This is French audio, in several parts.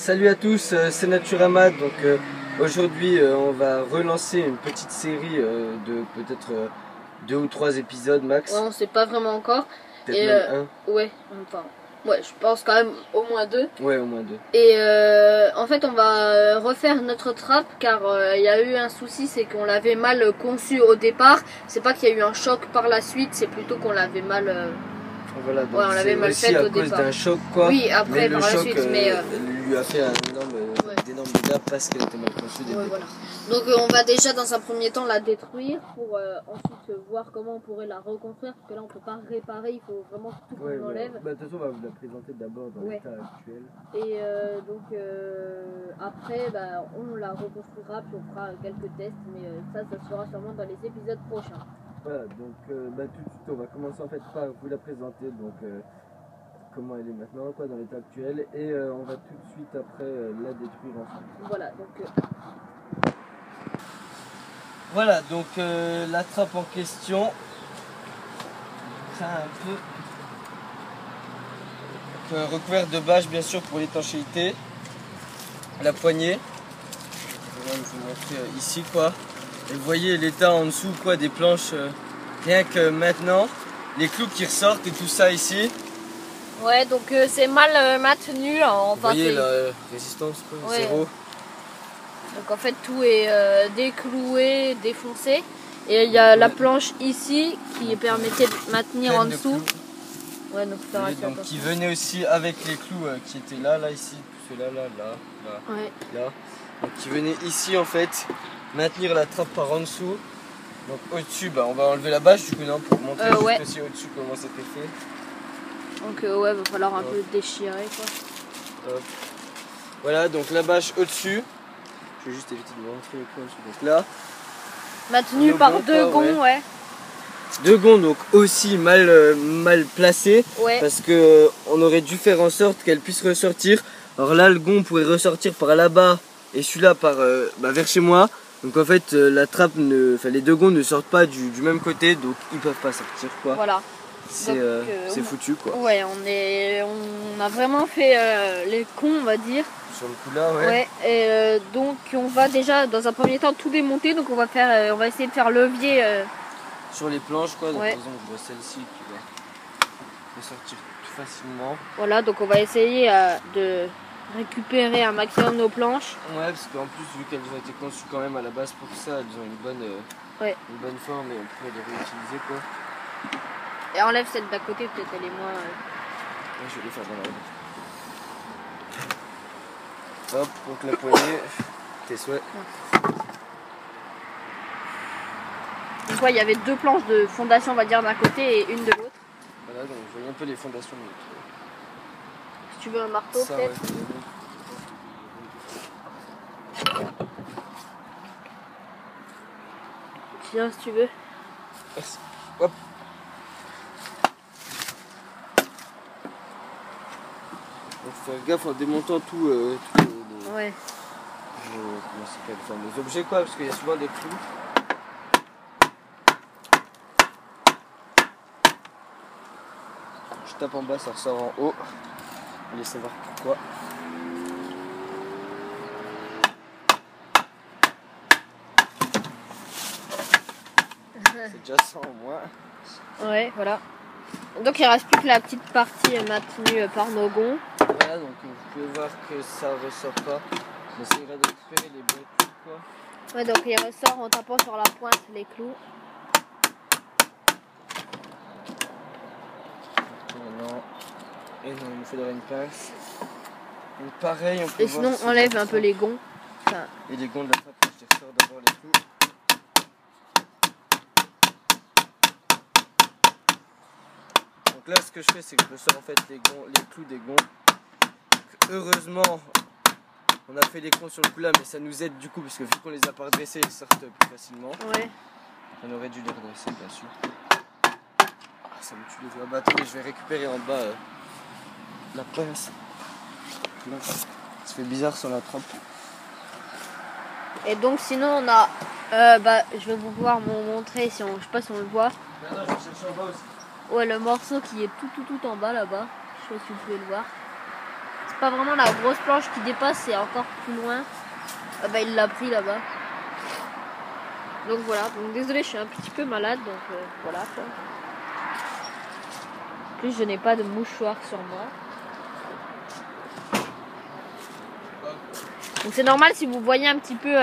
Salut à tous, c'est Naturama. Donc aujourd'hui on va relancer une petite série de peut-être 2 ou 3 épisodes max. Ouais, on sait pas vraiment encore. Peut-être même un. Ouais, enfin, ouais, je pense quand même au moins 2. Ouais, au moins 2. Et en fait, on va refaire notre trappe car il y a eu un souci, c'est qu'on l'avait mal conçu au départ. C'est pas qu'il y a eu un choc par la suite, c'est plutôt qu'on l'avait mal. Voilà, donc ouais, on l'avait mal fait au départ. à cause d'un choc quoi. Oui, après mais par le la choc suite, mais lui a fait d'énormes dégâts parce qu'elle était mal conçue dès le départ. voilà. Donc on va déjà dans un premier temps la détruire pour ensuite voir comment on pourrait la reconstruire, parce que là on peut pas réparer, il faut vraiment tout qu'on enlève. De toute façon on va vous la présenter d'abord dans l'état actuel. Et donc après on la reconstruira puis on fera quelques tests, mais ça se fera sûrement dans les épisodes prochains. Voilà, donc tout de suite on va commencer en fait par vous la présenter, donc comment elle est maintenant quoi, dans l'état actuel, et on va tout de suite après la détruire ensemble. Voilà, donc voilà, donc la trappe en question, ça un peu recouvert de bâche bien sûr pour l'étanchéité, la poignée, je vais vous montrer ici quoi. Et vous voyez l'état en dessous quoi des planches, rien que maintenant, les clous qui ressortent et tout ça ici. ouais, donc c'est mal maintenu. Enfin, vous voyez la résistance quoi, ouais. Zéro. Donc en fait tout est décloué, défoncé. Et il y a la planche ici qui permettait de maintenir en dessous. Ouais, donc, donc qui venait aussi avec les clous qui étaient là ici, ceux-là, là, ouais. là. Donc qui venait ici en fait maintenir la trappe par en dessous. Donc au-dessus, on va enlever la bâche du coup non, pour montrer juste aussi au-dessus comment c'était fait. Donc ouais, va falloir un peu déchirer quoi. Hop. Voilà, donc la bâche au-dessus. Je vais juste éviter de montrer le coin en dessous. Donc là. Maintenu par deux gonds, ouais. Deux gonds donc aussi mal placés, parce que on aurait dû faire en sorte qu'elle puisse ressortir. Alors là le gond pourrait ressortir par là-bas et celui-là par vers chez moi. Donc en fait la trappe les deux gonds ne sortent pas du même côté, donc ils peuvent pas sortir quoi. Voilà. C'est foutu quoi. Ouais, on a vraiment fait les cons on va dire. Sur le coup là ouais. Et donc on va déjà dans un premier temps tout démonter, donc on va essayer de faire levier. Sur les planches quoi, donc par exemple je vois celle-ci qui va sortir tout facilement. Voilà, donc on va essayer de récupérer un maximum nos planches. Ouais, parce qu'en plus vu qu'elles ont été conçues quand même à la base pour ça, elles ont une bonne forme et on pourrait les réutiliser quoi. Et enlève celle d'à côté, peut-être elle est moins... Ouais, je vais les faire dans la hop, donc la poignée, tes souhaits. Donc il y avait deux planches de fondation on va dire d'un côté et une de l'autre. Voilà, donc vous voyez un peu les fondations de l'autre. Si tu veux un marteau peut-être. Tiens si tu veux. Merci. Hop. Donc faire gaffe en démontant tous les les objets quoi, parce qu'il y a souvent des clous. Je tape en bas, ça ressort en haut. Allez savoir pourquoi. C'est déjà ça en moins. Ouais, voilà. Donc il reste plus que la petite partie maintenue par nos gonds. Voilà, donc vous pouvez voir que ça ressort pas. On essaiera de récupérer les bons clous quoi. Ouais, donc il ressort en tapant sur la pointe les clous. Et non, il nous faudrait une pince. Donc pareil, on peut et sinon on enlève un peu les gonds. Enfin... Et les gonds de la trappe, je te ressors d'abord les clous. Donc là ce que je fais c'est que je ressors en fait les clous des gonds. Heureusement on a fait les cons sur le coup là, mais ça nous aide du coup parce que vu qu'on les a pas redressés ils sortent plus facilement. Ouais. On aurait dû les redresser bien sûr. Ah, ça me tue les doigts. Attendez, je vais récupérer en bas la pince. Là, ça fait bizarre sur la trappe. Et donc sinon on a je vais pouvoir vous montrer si je sais pas si on le voit. Non, je vais chercher en bas aussi. Ouais, le morceau qui est tout en bas là-bas. Je sais pas si vous pouvez le voir. c'est pas vraiment la grosse planche qui dépasse, c'est encore plus loin. Ah bah il l'a pris là-bas. Donc voilà, donc désolé, je suis un petit peu malade, donc voilà quoi. En plus je n'ai pas de mouchoir sur moi. Donc c'est normal si vous voyez un petit peu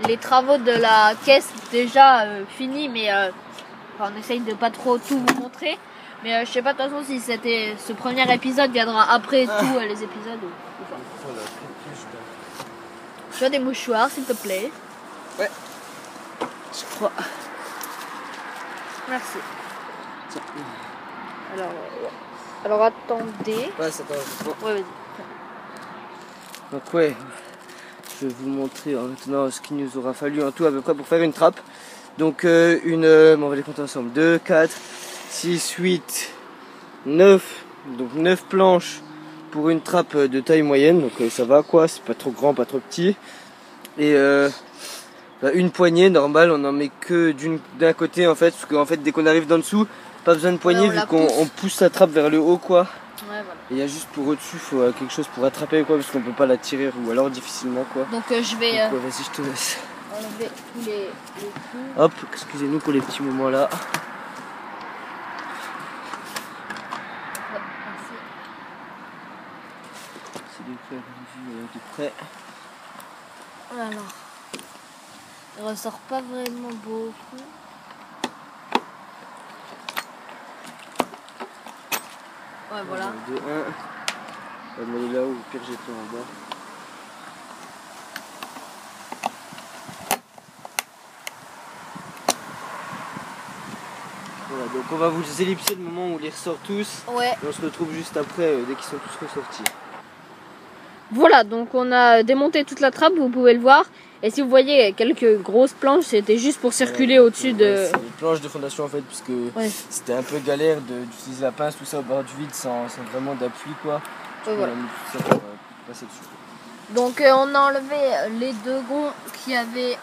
les travaux de la caisse déjà finis, mais enfin, on essaye de pas trop tout vous montrer. Mais je sais pas de toute façon si ce premier épisode viendra après tous les épisodes ou pas. Tu as des mouchoirs s'il te plaît? Ouais. Je crois. Merci. Alors attendez. Ouais, ça attends. Ouais, vas-y. Donc ouais, je vais vous montrer maintenant ce qu'il nous aura fallu en tout à peu près pour faire une trappe. Donc on va les compter ensemble. 2, 4, 6, 8, 9. Donc 9 planches pour une trappe de taille moyenne. Donc ça va quoi, c'est pas trop grand, pas trop petit. Et une poignée normale, on en met que d'un côté en fait. Parce qu'en fait dès qu'on arrive d'en dessous, pas besoin de poignée vu qu'on pousse la trappe vers le haut quoi. Ouais, voilà. Et il y a juste pour au-dessus, il faut quelque chose pour attraper quoi, parce qu'on peut pas la tirer ou alors difficilement quoi. Donc je vais vas-y, je te laisse enlever tous les coups. Hop, excusez-nous pour les petits moments là. Ouais, merci. C'est du près, du près. Alors, il ressort pas vraiment beaucoup. Ouais, voilà. 2, 1. On va mettre là où au pire j'ai tout en bas. Voilà, donc on va vous ellipser le moment où on les ressort tous. Ouais. Et on se retrouve juste après dès qu'ils sont tous ressortis. Voilà, donc on a démonté toute la trappe, vous pouvez le voir. Et si vous voyez quelques grosses planches, c'était juste pour circuler au-dessus de... C'est une planche de fondation en fait, parce que c'était un peu galère d'utiliser la pince, tout ça au bord du vide sans vraiment d'appui quoi. Voilà. On a mis tout ça pour passer dessus. Donc on a enlevé les deux gonds qu'il y avait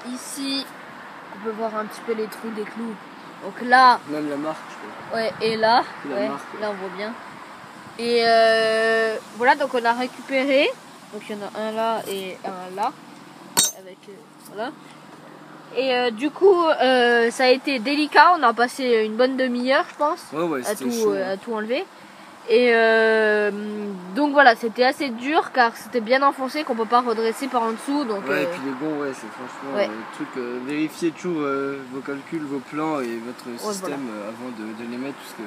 ici. On peut voir un petit peu les trous des clous. Donc là... Même la marque, je crois. Ouais, et là, marque, là on voit bien. Et voilà, donc on a récupéré. Donc il y en a un là et un là. Avec, voilà. Et du coup, ça a été délicat. On a passé une bonne demi-heure, je pense, à tout enlever. Et donc voilà, c'était assez dur car c'était bien enfoncé qu'on peut pas redresser par en dessous. Donc, et puis les gonds, c'est franchement le truc. Vérifiez toujours vos calculs, vos plans et votre système avant de les mettre. Parce que...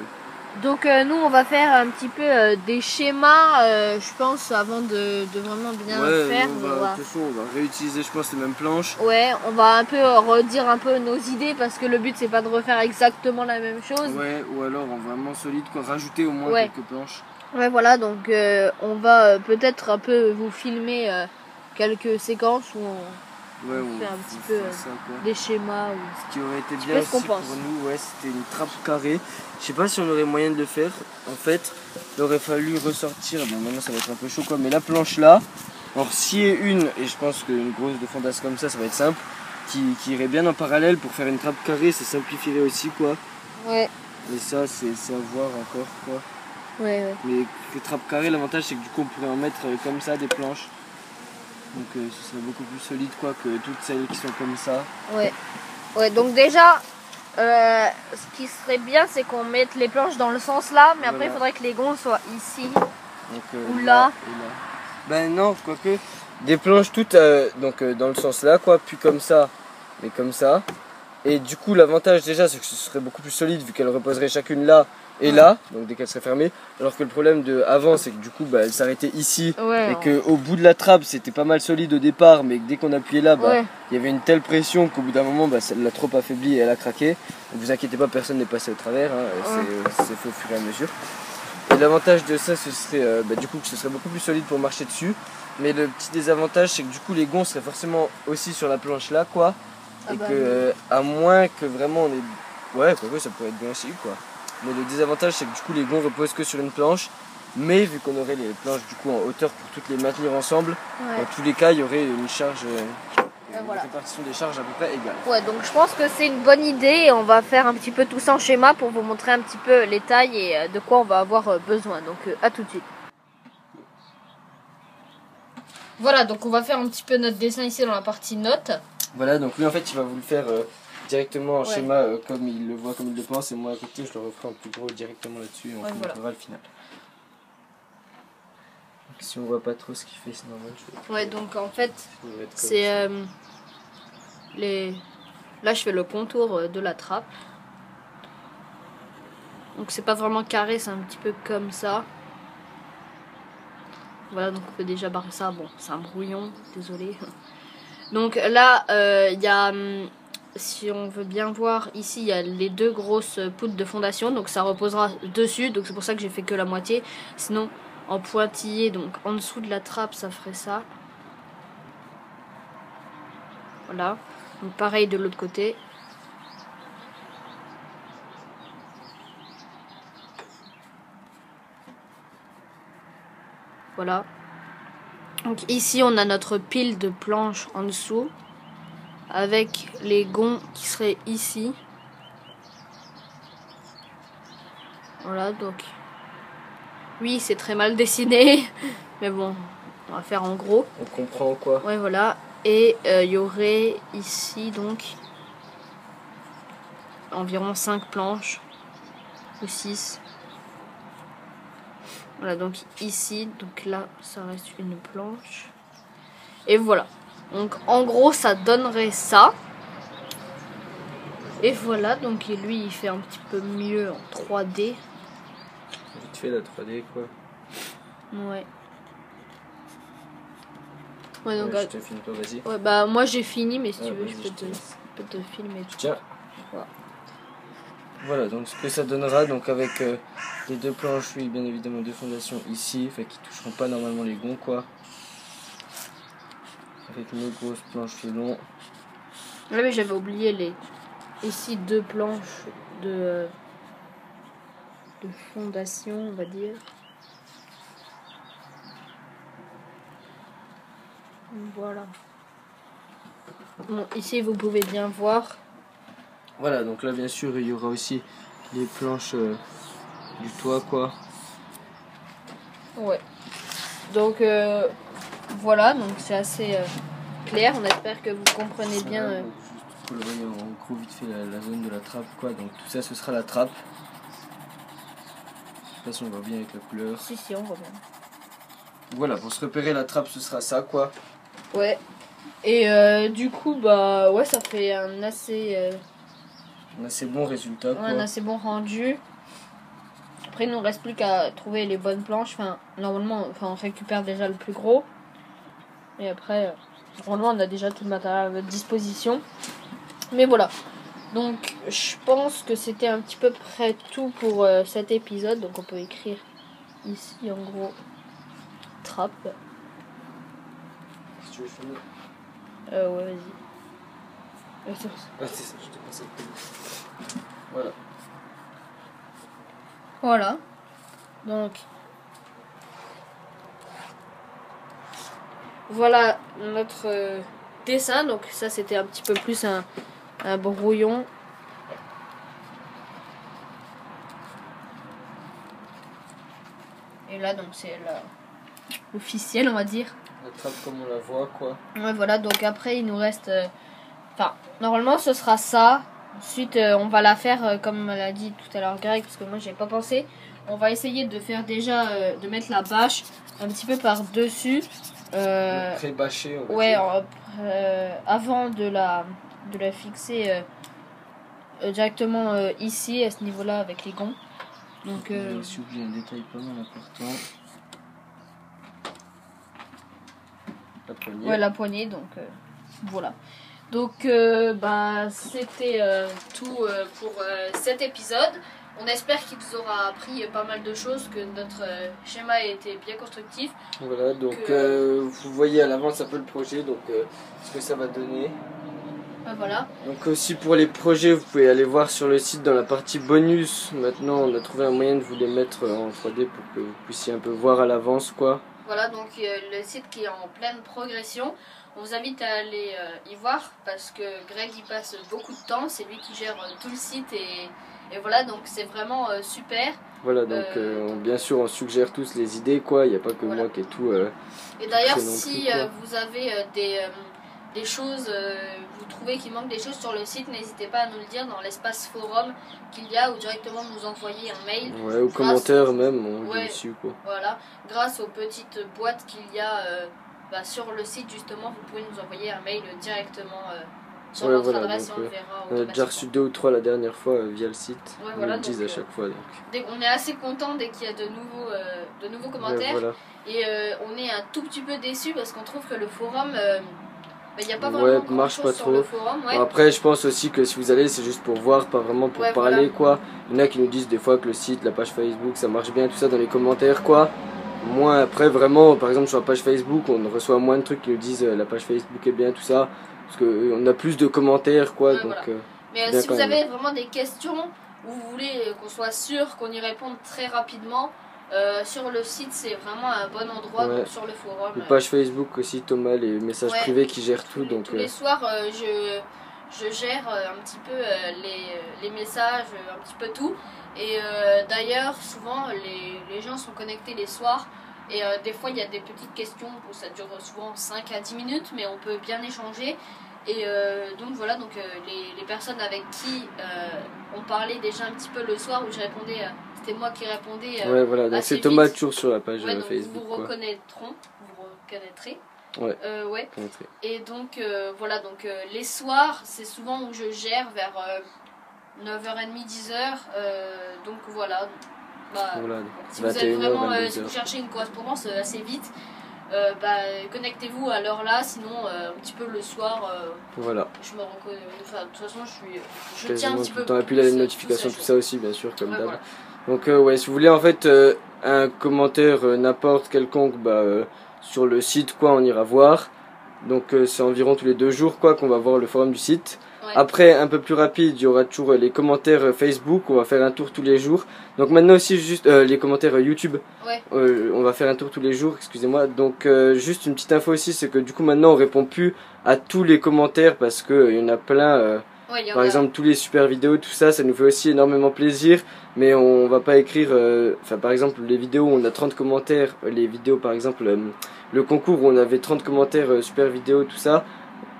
Donc nous on va faire un petit peu des schémas je pense avant de vraiment bien faire. De toute façon on va réutiliser je pense les mêmes planches. Ouais, on va un peu redire un peu nos idées parce que le but c'est pas de refaire exactement la même chose. Ouais, ou alors en vraiment solide quoi, rajouter au moins quelques planches. Ouais voilà, donc on va peut-être un peu vous filmer quelques séquences où on fait un petit peu des schémas. Ce qui aurait été bien aussi pour nous, c'était une trappe carrée. Je sais pas si on aurait moyen de le faire. En fait, il aurait fallu ressortir. Bon, maintenant ça va être un peu chaud quoi, mais la planche là, alors scier une, et je pense qu'une grosse de fondasse comme ça va être simple, qui irait bien en parallèle pour faire une trappe carrée, ça simplifierait aussi quoi. Ouais. Et ça, c'est à voir encore quoi. Ouais. Mais les trappes carrées, l'avantage c'est que du coup on pourrait en mettre comme ça des planches. Donc ce serait beaucoup plus solide quoi que toutes celles qui sont comme ça. Ouais, donc déjà, ce qui serait bien c'est qu'on mette les planches dans le sens là, mais après il faudrait que les gonds soient ici ou là. Ben non, quoique, des planches toutes dans le sens là quoi, puis comme ça, mais comme ça. Et du coup l'avantage déjà c'est que ce serait beaucoup plus solide vu qu'elles reposeraient chacune là et là, donc dès qu'elle serait fermée. Alors que le problème de avant c'est que du coup elle s'arrêtait ici et qu'au bout de la trappe c'était pas mal solide au départ, mais que dès qu'on appuyait là il y avait une telle pression qu'au bout d'un moment ça l'a trop affaibli et elle a craqué. Donc vous inquiétez pas, personne n'est passé au travers, c'est fait au fur et à mesure. Et l'avantage de ça ce serait du coup que ce serait beaucoup plus solide pour marcher dessus. Mais le petit désavantage c'est que du coup les gonds seraient forcément aussi sur la planche là quoi. Et à moins que vraiment on ait... Ouais, quoique ça pourrait être bien aussi quoi. Mais le désavantage c'est que du coup les gonds reposent que sur une planche. Mais vu qu'on aurait les planches du coup en hauteur pour toutes les maintenir ensemble, dans tous les cas il y aurait une charge, une répartition des charges à peu près égale. Ouais, donc je pense que c'est une bonne idée et on va faire un petit peu tout ça en schéma pour vous montrer un petit peu les tailles et de quoi on va avoir besoin. Donc à tout de suite. Voilà, donc on va faire un petit peu notre dessin ici dans la partie notes. Voilà, donc lui en fait il va vous le faire directement en schéma comme il le voit, comme il le pense, et moi à côté je le referai en plus gros directement là-dessus et on verra le final. Donc, si on voit pas trop ce qu'il fait, c'est normal. Ouais, donc en fait c'est là je fais le contour de la trappe. Donc c'est pas vraiment carré, c'est un petit peu comme ça. Voilà, donc on peut déjà barrer ça. Bon, c'est un brouillon, désolé. Donc là, il y a, si on veut bien voir, ici il y a les deux grosses poutres de fondation. Donc ça reposera dessus, donc c'est pour ça que j'ai fait que la moitié. Sinon, en pointillé, donc en dessous de la trappe, ça ferait ça. Voilà, donc pareil de l'autre côté. Voilà. Donc ici on a notre pile de planches en dessous avec les gonds qui seraient ici. Voilà, donc oui, c'est très mal dessiné mais bon, on va faire en gros. On comprend quoi. Ouais, voilà. Et il y aurait ici donc environ 5 planches ou 6. Voilà, donc ici, donc là, ça reste une planche. Et voilà. Donc en gros, ça donnerait ça. Et voilà, donc lui, il fait un petit peu mieux en 3D. Vite fait la 3D, quoi. Ouais. Ouais, donc je te filme toi, vas-y. Ouais, bah moi j'ai fini, mais si tu veux, je peux te filmer. Tiens. Voilà, donc ce que ça donnera, donc avec les deux planches, oui, bien évidemment, deux fondations ici, fait qu'ils toucheront pas normalement les gonds, quoi. Avec nos grosses planches de long. Ouais, mais j'avais oublié les ici deux planches de fondation, on va dire. Voilà. Bon, ici vous pouvez bien voir. Voilà, donc là bien sûr il y aura aussi les planches du toit, quoi. Ouais. Donc voilà, donc c'est assez clair. On espère que vous comprenez bien. Juste pour le voir en gros vite fait la zone de la trappe, quoi. Donc tout ça ce sera la trappe. Je sais pas si on voit bien avec la couleur. Si, on voit bien. Voilà, pour se repérer la trappe ce sera ça, quoi. Ouais. Et du coup, bah ouais, ça fait un assez bon résultat, quoi. Un assez bon rendu. Après, il ne nous reste plus qu'à trouver les bonnes planches. Enfin, normalement, on récupère déjà le plus gros. Et après, normalement, on a déjà tout le matériel à notre disposition. Mais voilà. Donc, je pense que c'était un petit peu près tout pour cet épisode. Donc, on peut écrire ici, en gros, trappe. Si tu veux filmer. Ouais, vas-y. C'est ça, je te conseille. Voilà. Voilà. Donc, voilà notre dessin. Donc, ça, c'était un petit peu plus un brouillon. Et là, donc, c'est l'officiel, on va dire. La trappe comme on la voit, quoi. Ouais, voilà. Donc, après, il nous reste... normalement, ce sera ça. Ensuite, on va la faire, comme l'a dit tout à l'heure Greg, parce que moi, j'ai pas pensé. On va essayer de faire déjà, de mettre la bâche un petit peu par-dessus. Pré-bâcher, on va ouais, dire. avant de la fixer directement ici, à ce niveau-là, avec les gonds. Donc, j'ai aussi oublié un détail pas mal important. La poignée. Ouais, la poignée, donc voilà. Donc, c'était tout pour cet épisode. On espère qu'il vous aura appris pas mal de choses, que notre schéma a été bien constructif. Voilà, donc vous voyez à l'avance un peu le projet, donc ce que ça va donner. Voilà. Donc aussi pour les projets, vous pouvez aller voir sur le site dans la partie bonus. Maintenant, on a trouvé un moyen de vous les mettre en 3D pour que vous puissiez un peu voir à l'avance, quoi. Voilà, donc le site qui est en pleine progression. On vous invite à aller y voir parce que Greg y passe beaucoup de temps. C'est lui qui gère tout le site Et voilà, donc c'est vraiment super. Voilà, donc bien sûr on suggère tous les idées quoi, il n'y a pas que moi qui ai tout. Et d'ailleurs si vous avez des choses, vous trouvez qu'il manque des choses sur le site, n'hésitez pas à nous le dire dans l'espace forum qu'il y a ou directement nous envoyer un mail. Ouais, ou commentaires même, on dit dessus quoi. Voilà, grâce aux petites boîtes qu'il y a sur le site justement, vous pouvez nous envoyer un mail directement sur notre adresse et on le verra. On a déjà reçu 2 ou 3 la dernière fois via le site, on le disent à chaque fois. Donc. On est assez content dès qu'il y a de nouveaux commentaires et on est un tout petit peu déçus parce qu'on trouve que le forum... il n'y a pas vraiment grand chose sur le forum. Bon, après je pense aussi que si vous allez c'est juste pour voir, pas vraiment pour parler quoi. Il y en a qui nous disent des fois que le site, la page Facebook ça marche bien, tout ça dans les commentaires quoi. Moi après vraiment par exemple sur la page Facebook on reçoit moins de trucs qui nous disent la page Facebook est bien tout ça. Parce qu'on a plus de commentaires quoi. Donc, mais si vous avez vraiment des questions ou vous voulez qu'on soit sûr qu'on y réponde très rapidement, sur le site c'est vraiment un bon endroit, donc sur le forum. La page Facebook aussi, Thomas, les messages privés qui gèrent tout. Donc, tous les soirs je gère un petit peu les messages, un petit peu tout. Et d'ailleurs souvent les gens sont connectés les soirs. Et des fois il y a des petites questions, ça dure souvent 5 à 10 minutes mais on peut bien échanger. Et donc voilà, donc les personnes avec qui on parlait déjà un petit peu le soir où je répondais, c'était moi qui répondais. Ouais voilà, donc c'est Thomas toujours sur la page Facebook. Vous reconnaîtrez. Ouais. Et donc voilà, donc les soirs c'est souvent où je gère vers 9h30, 10h. Donc voilà. Si vous êtes vraiment, si vous cherchez une correspondance assez vite, connectez-vous à l'heure là, sinon un petit peu le soir. Voilà. Je me reconnais. Enfin, de toute façon, je tiens un petit peu. Et puis là, les notifications, tout ça aussi, bien sûr, comme d'hab. Donc si vous voulez en fait un commentaire n'importe quelconque, sur le site quoi, on ira voir. Donc c'est environ tous les 2 jours quoi qu'on va voir le forum du site. Après, un peu plus rapide, il y aura toujours les commentaires Facebook, on va faire un tour tous les jours. Donc maintenant aussi, juste les commentaires YouTube, on va faire un tour tous les jours, excusez-moi. Donc juste une petite info aussi, c'est que du coup maintenant on répond plus à tous les commentaires parce qu'il y en a plein. Par exemple, tous les super vidéos, tout ça, ça nous fait aussi énormément plaisir. Mais on va pas écrire, par exemple les vidéos où on a 30 commentaires, les vidéos par exemple, le concours où on avait 30 commentaires, super vidéo, tout ça.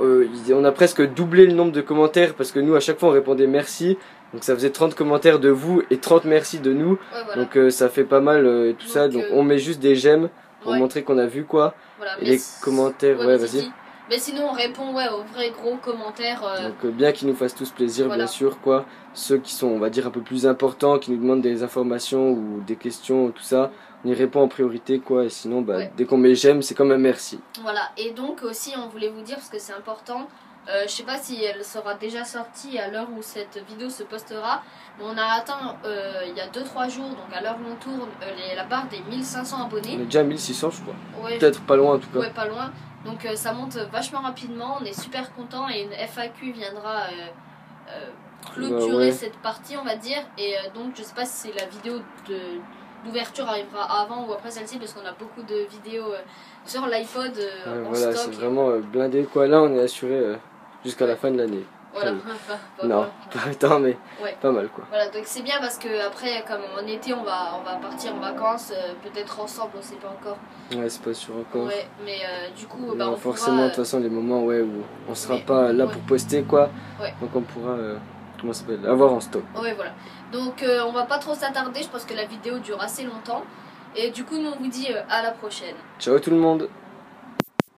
On a presque doublé le nombre de commentaires parce que nous à chaque fois on répondait merci, donc ça faisait 30 commentaires de vous et 30 merci de nous, donc ça fait pas mal tout ça, donc on met juste des j'aime pour montrer qu'on a vu quoi, et les commentaires, vas-y. Mais sinon on répond aux vrais gros commentaires. Donc bien qu'ils nous fassent tous plaisir bien sûr quoi, ceux qui sont on va dire un peu plus importants, qui nous demandent des informations ou des questions, tout ça. On y répond en priorité quoi, et sinon dès qu'on met j'aime c'est comme un merci. Voilà, et donc aussi on voulait vous dire parce que c'est important, je sais pas si elle sera déjà sortie à l'heure où cette vidéo se postera, mais on a atteint il y a 2-3 jours, donc à l'heure où on tourne, la barre des 1500 abonnés. On est déjà à 1600 je crois, peut-être pas loin en tout cas. Ouais, pas loin, donc ça monte vachement rapidement, on est super content et une FAQ viendra clôturer cette partie on va dire, et donc je sais pas si c'est la vidéo d'ouverture arrivera avant ou après celle-ci parce qu'on a beaucoup de vidéos sur l'iPod en stock. C'est vraiment blindé quoi, là on est assuré jusqu'à la fin de l'année. Voilà, non, pas tant mais pas mal quoi. Voilà, donc c'est bien parce que après comme en été on va partir en vacances, peut-être ensemble, on sait pas encore. Ouais, c'est pas sûr encore. Ouais, mais du coup on forcément de toute façon les moments où on sera pas là pour poster quoi. Donc on pourra comment ça s'appelle, avoir en stock. Ouais, voilà. Donc on va pas trop s'attarder, je pense que la vidéo dure assez longtemps. Et du coup, nous on vous dit à la prochaine. Ciao tout le monde.